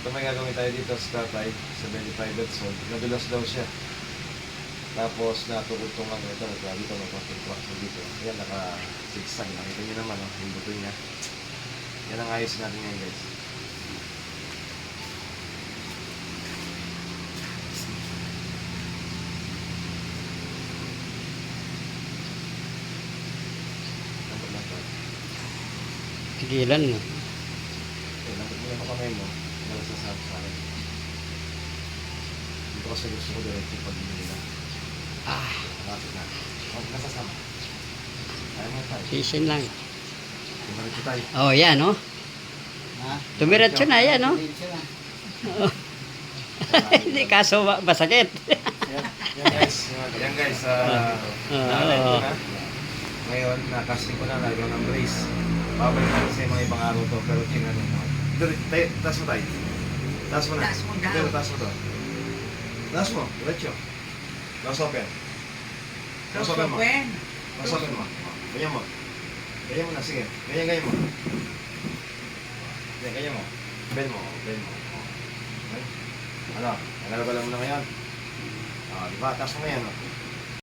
Ito may gagawin tayo dito sa tatay, 75 years old. Nadulas daw siya. Tapos natukod tong ano ito, dito may konting traction dito. Ayan, naka-sigsag. Nakita niyo naman, oh, yung buto niya. Yan ang ayos natin ngayon, guys. Tigilan mo. Okay, lapit mo yung kamay mo. Nalasasabi sa akin. Dito kasi gusto ko diretso pag nila. Lapit na. Huwag nasasama. Kaya mo tayo. Sisin lang. Diretso tayo. Oh, yan, oh. Ha? Tumiretso na, yan, oh. Diretso na. Hindi, kaso masakit. Yan guys. Yan guys. Naalay ko na. Ngayon, nakasting ko na. Lagaw ng brace. Babalik natin sa mga ibang araw to. Pero tingnan mo. Taas mo tayo. Taas mo na. Taas mo daw. Pero taas mo to. Taas mo. Diretso. Nose open. Nose open mo. Nose open mo. Ganyan mo. Ganyan mo na. Sige. Ganyan mo. Ganyan mo. Bend mo. Bend mo. Okay. Ano? Nalagalan mo na ngayon. Diba? Taas mo ngayon.